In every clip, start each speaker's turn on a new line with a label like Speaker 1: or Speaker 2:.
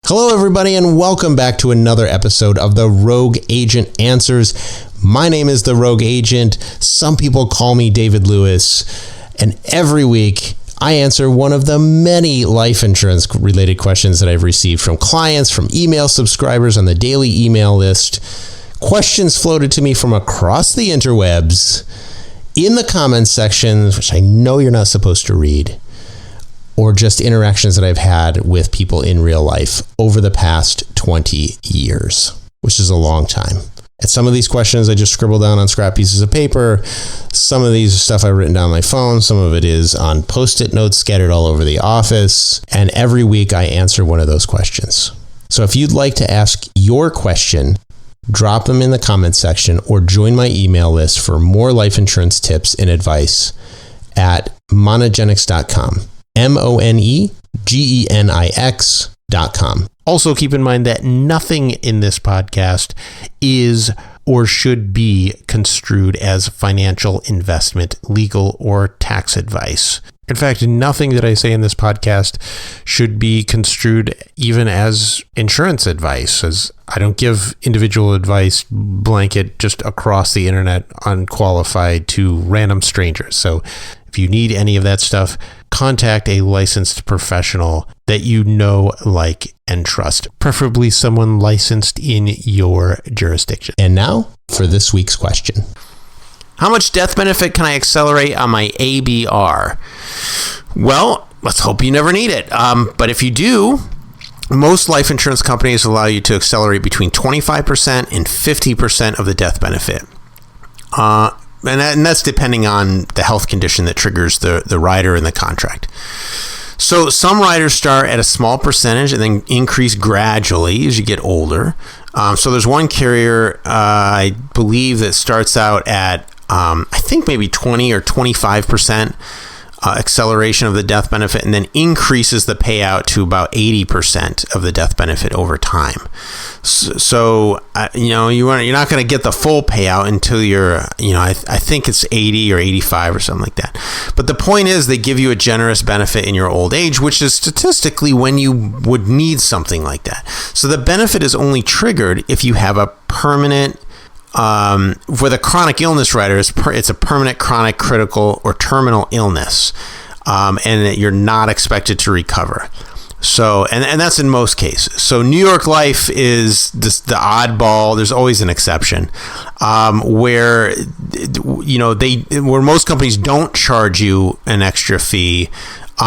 Speaker 1: Hello, everybody, and welcome back to another episode of the Rogue Agent Answers. My name is the Rogue Agent. Some people call me David Lewis, and every week I answer one of the many life insurance related questions that I've received from clients, from email subscribers on the daily email list, questions floated to me from across the interwebs, in the comments sections, which I know you're not supposed to read, or just interactions that I've had with people in real life over the past 20 years, which is a long time. And some of these questions I just scribble down on scrap pieces of paper. Some of these are stuff I've written down on my phone. Some of it is on Post-it notes scattered all over the office. And every week I answer one of those questions. So if you'd like to ask your question, drop them in the comments section or join my email list for more life insurance tips and advice at monogenics.com. monegenics.com. Also, keep in mind that nothing in this podcast is or should be construed as financial, investment, legal, or tax advice. In fact, nothing that I say in this podcast should be construed even as insurance advice, as I don't give individual advice blanket just across the internet, unqualified, to random strangers. So if you need any of that stuff, contact a licensed professional that you know, like, and trust, preferably someone licensed in your jurisdiction. And now for this week's question. How much death benefit can I accelerate on my ABR? Well, let's hope you never need it. But if you do, most life insurance companies allow you to accelerate between 25% and 50% of the death benefit. And that's depending on the health condition that triggers the rider in the contract. So some riders start at a small percentage and then increase gradually as you get older. So there's one carrier, I believe, that starts out at, I think maybe 20 or 25% acceleration of the death benefit, and then increases the payout to about 80% of the death benefit over time. So you're not going to get the full payout until you're, I think it's 80 or 85 or something like that. But the point is, they give you a generous benefit in your old age, which is statistically when you would need something like that. So the benefit is only triggered if you have a permanent, with a chronic illness rider, it's a permanent, chronic, critical, or terminal illness, and that you're not expected to recover. So, and that's in most cases. So New York Life is the oddball. There's always an exception, where most companies don't charge you an extra fee.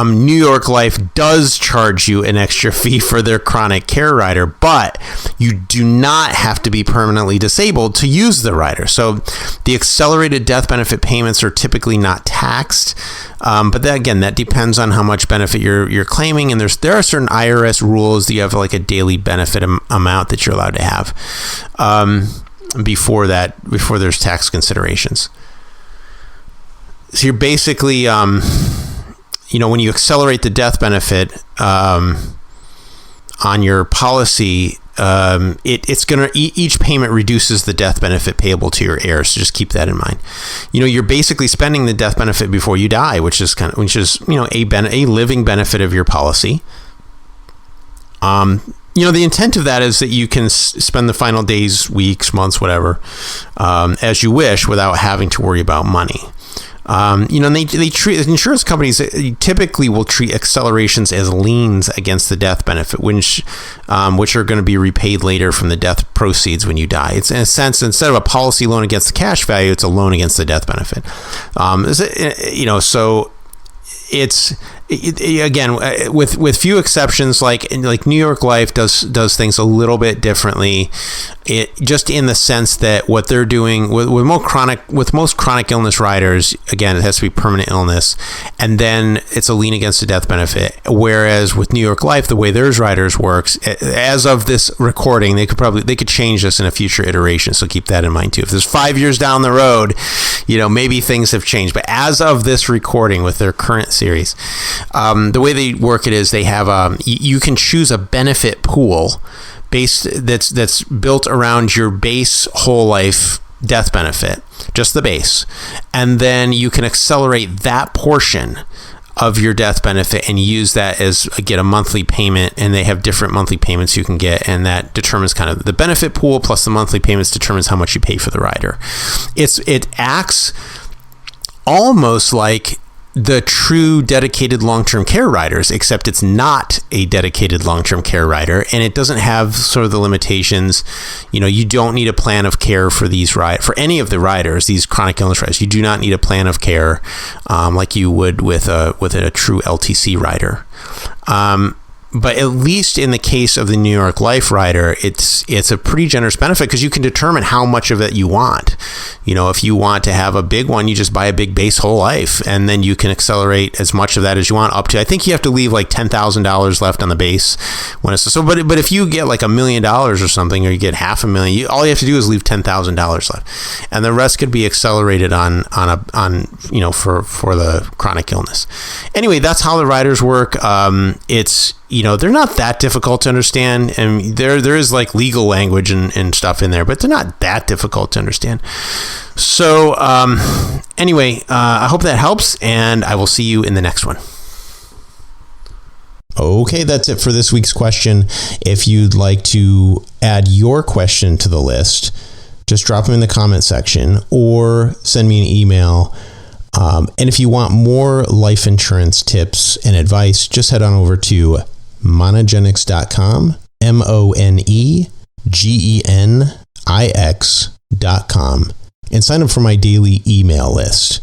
Speaker 1: New York Life does charge you an extra fee for their chronic care rider, but you do not have to be permanently disabled to use the rider. So the accelerated death benefit payments are typically not taxed, but that depends on how much benefit you're claiming. And there are certain IRS rules that you have, like a daily benefit amount that you're allowed to have before there's tax considerations. So you're basically when you accelerate the death benefit on your policy, it's going to, each payment reduces the death benefit payable to your heirs. So just keep that in mind. You're basically spending the death benefit before you die, which is a living benefit of your policy. The intent of that is that you can spend the final days, weeks, months, whatever, as you wish, without having to worry about money. They treat insurance companies typically will treat accelerations as liens against the death benefit, which are going to be repaid later from the death proceeds when you die. It's, in a sense, instead of a policy loan against the cash value, it's a loan against the death benefit. So it's again, with few exceptions, like New York Life does things a little bit differently. It just in the sense that what they're doing with most chronic illness riders, again, it has to be permanent illness, and then it's a lien against the death benefit. Whereas with New York Life, the way theirs riders works, as of this recording, they could change this in a future iteration. So keep that in mind too. If there's 5 years down the road, maybe things have changed. But as of this recording with their current series, the way they work it is they have you can choose a benefit pool that's built around your base whole life death benefit, just the base, and then you can accelerate that portion of your death benefit and use that as get a monthly payment, and they have different monthly payments you can get, and that determines kind of the benefit pool plus the monthly payments determines how much you pay for the rider. It acts almost like the true dedicated long-term care riders, except it's not a dedicated long-term care rider, and it doesn't have sort of the limitations. You don't need a plan of care for for any of the riders, these chronic illness riders. You do not need a plan of care like you would with a true LTC rider. But at least in the case of the New York Life rider, it's a pretty generous benefit because you can determine how much of it you want. If you want to have a big one, you just buy a big base whole life, and then you can accelerate as much of that as you want up to. I think you have to leave like $10,000 left on the base when it's so. But if you get like $1 million or something, or you get $500,000, all you have to do is leave $10,000 left, and the rest could be accelerated on for the chronic illness. Anyway, that's how the riders work. They're not that difficult to understand, and there is like legal language and stuff in there, but they're not that difficult to understand. So anyway, I hope that helps, and I will see you in the next one. Okay, that's it for this week's question. If you'd like to add your question to the list, just drop them in the comment section or send me an email. And if you want more life insurance tips and advice, just head on over to monogenics.com, MONEGENIX.com, and sign up for my daily email list.